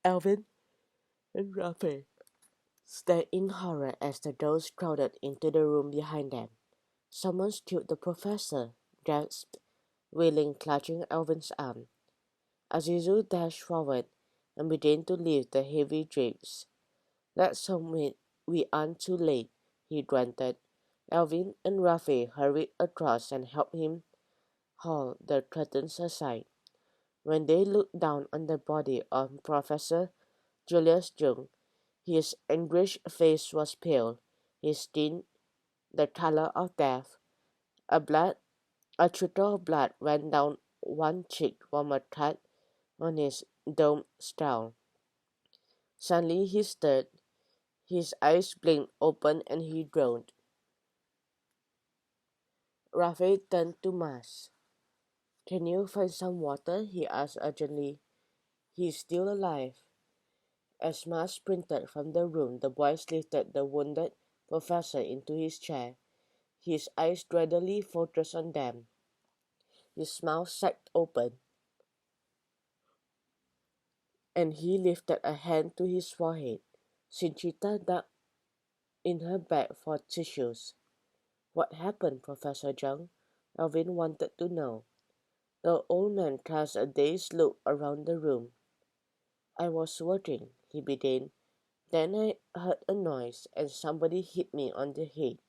Alvin and Rafe stared in horror as the doors crowded into the room behind them. Someone stood the professor, gasped, wailing, clutching Alvin's arm. Azizu dashed forward and began to lift the heavy drapes. "Let's hope we aren't too late," he grunted. Alvin and Rafe hurried across and helped him haul the curtains aside. When they looked down on the body of Professor Julius Jung, his anguished face was pale, his skin the color of death. A blood a trickle of blood ran down one cheek from a cut on his domed skull. Suddenly he stirred, his eyes blinked open and he groaned. Raphael turned to Mas. "Can you find some water?" he asked urgently. "He's still alive." As Mas sprinted from the room, the boys lifted the wounded professor into his chair. His eyes gradually focused on them. His mouth sagged open, and he lifted a hand to his forehead. Sinchita dug in her bag for tissues. "What happened, Professor Jung?" Alvin wanted to know. The old man cast a dazed look around the room. "I was working," he began. "Then I heard a noise, and somebody hit me on the head."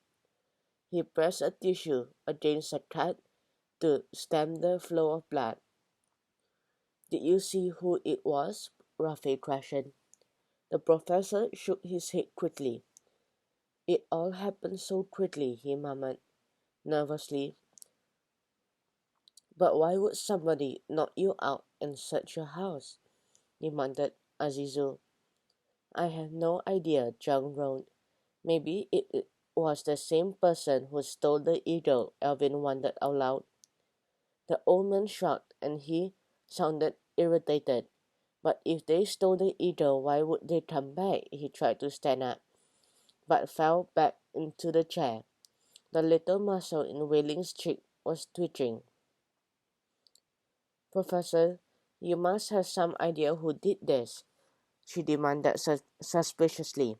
He pressed a tissue against a cut to stem the flow of blood. "Did you see who it was?" Raphael questioned. The professor shook his head quickly. "It all happened so quickly," he murmured nervously. "But why would somebody knock you out and search your house?" demanded Azizu. "I have no idea," Jung groaned. "Maybe it was the same person who stole the eagle," Alvin wondered out loud. The old man shrugged, and he sounded irritated. "But if they stole the eagle, why would they come back?" He tried to stand up, but fell back into the chair. The little muscle in Wailing's cheek was twitching. "Professor, you must have some idea who did this," she demanded suspiciously.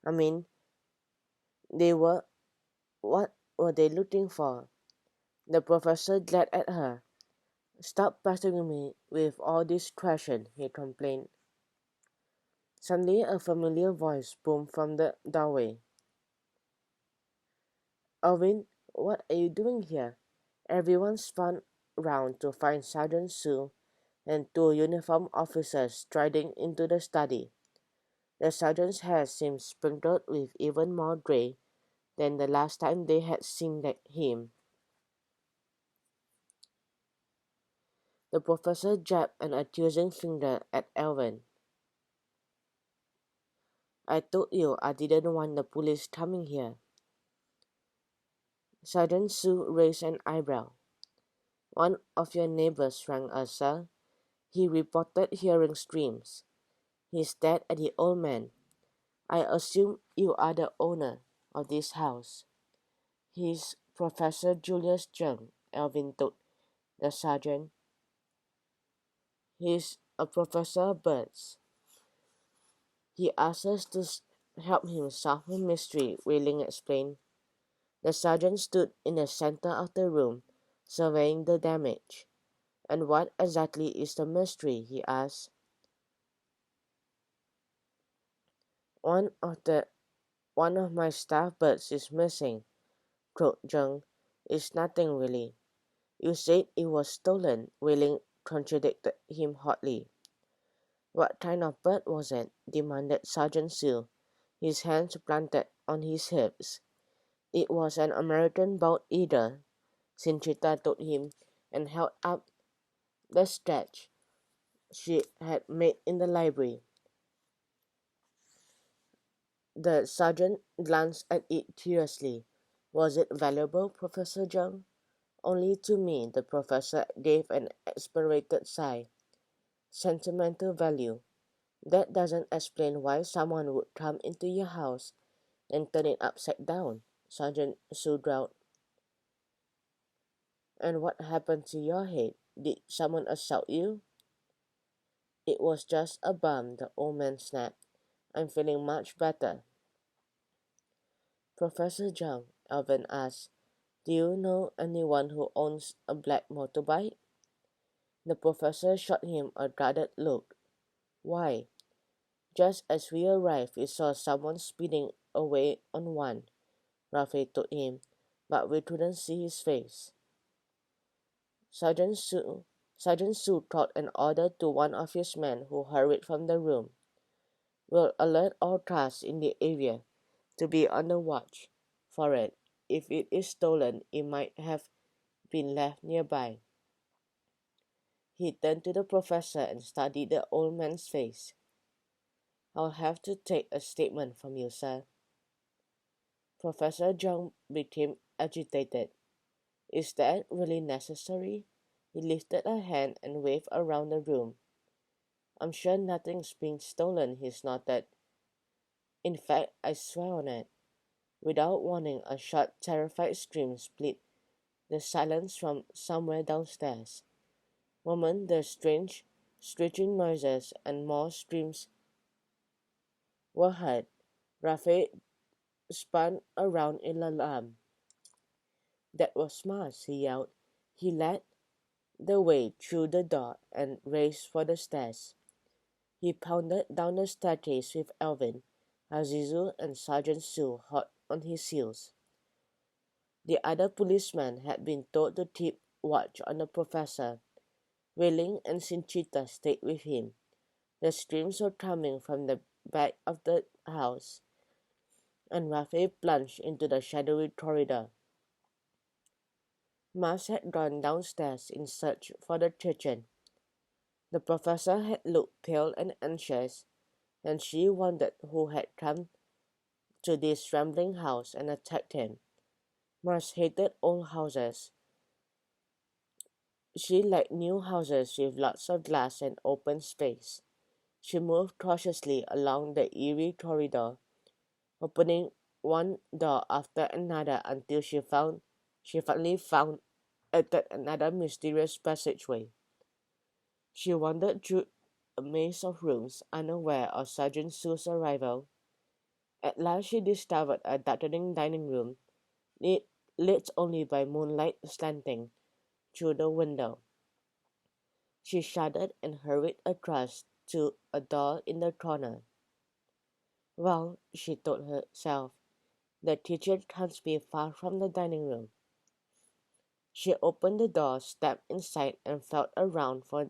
"I mean, they were what were they looking for?" The professor glared at her. "Stop pestering me with all these questions," he complained. Suddenly a familiar voice boomed from the doorway. "Alvin, what are you doing here?" Everyone spun round to find Sergeant Sue and two uniformed officers striding into the study. The sergeant's hair seemed sprinkled with even more gray than the last time they had seen him. The professor jabbed an accusing finger at Alvin. "I told you I didn't want the police coming here." Sergeant Sue raised an eyebrow. "One of your neighbors rang us, sir. He reported hearing screams." He stared at the old man. "I assume you are the owner of this house." "He's Professor Julius Jung," Alvin told the sergeant. "He's a professor of birds. He asked us to help him solve a mystery," Whaling explained. The sergeant stood in the center of the room, surveying the damage. "And what exactly is the mystery?" he asked. One of my staff birds is missing," croaked Jung. "It's nothing really." "You said it was stolen," Whaling contradicted him hotly. "What kind of bird was it?" demanded Sergeant Sue, his hands planted on his hips. "It was an American bald eagle," Sinchita told him, and held up the sketch she had made in the library. The sergeant glanced at it curiously. "Was it valuable, Professor Jung?" "Only to me," the professor gave an exasperated sigh. "Sentimental value. That doesn't explain why someone would come into your house and turn it upside down," Sergeant Sue growled. "And what happened to your head? Did someone assault you?" It was just a bump, the old man snapped. I'm feeling much better. Professor Zhang, Alvin asked, do you know anyone who owns a black motorbike? The professor shot him a guarded look. Why? Just as we arrived, we saw someone speeding away on one, Rafe told him, but we couldn't see his face. Sergeant Su, Sergeant Su called an order to one of his men who hurried from the room. We'll alert all cars in the area to be on the watch for it. If it is stolen, it might have been left nearby. He turned to the professor and studied the old man's face. I'll have to take a statement from you, sir. Professor John became agitated. Is that really necessary? He lifted a hand and waved around the room. I'm sure nothing's been stolen, he snorted. In fact, I swear on it. Without warning, a short, terrified scream split the silence from somewhere downstairs. Moment, the strange, screeching noises and more screams were heard. Rafe spun around in alarm. That was Mars, he yelled. He led the way through the door and raced for the stairs. He pounded down the staircase with Alvin, Azizu, and Sergeant Sue hot on his heels. The other policemen had been told to keep watch on the professor. Wailing and Cinchita stayed with him. The screams were coming from the back of the house, and Rafe plunged into the shadowy corridor. Mars had gone downstairs in search for the kitchen. The professor had looked pale and anxious, and she wondered who had come to this rambling house and attacked him. Mars hated old houses. She liked new houses with lots of glass and open space. She moved cautiously along the eerie corridor, opening one door after another until she finally found another mysterious passageway. She wandered through a maze of rooms, unaware of Sergeant Sue's arrival. At last she discovered a darkening dining room, lit only by moonlight slanting through the window. She shuddered and hurried across to a door in the corner. Well, she told herself, the kitchen can't be far from the dining room. She opened the door, stepped inside, and felt around for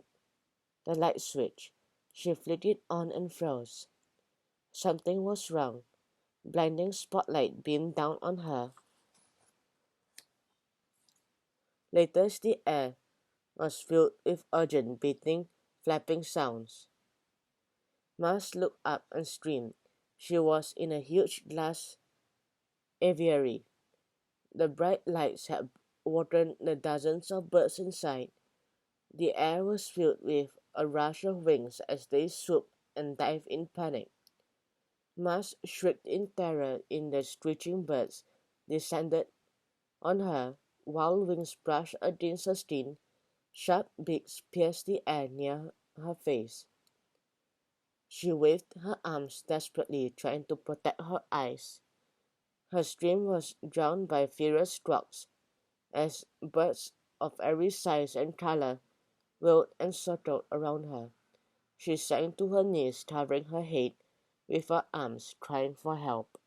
the light switch. She flicked it on and froze. Something was wrong. Blinding spotlight beamed down on her. Later, the air was filled with urgent beating, flapping sounds. Mars looked up and screamed. She was in a huge glass aviary. The bright lights had wakened the dozens of birds inside. The air was filled with a rush of wings as they swooped and dived in panic. Mars shrieked in terror as the screeching birds descended on her, while wings brushed against her skin. Sharp beaks pierced the air near her face. She waved her arms desperately, trying to protect her eyes. Her scream was drowned by furious squawks as birds of every size and color wheeled and circled around her. She sank to her knees, covering her head with her arms, crying for help.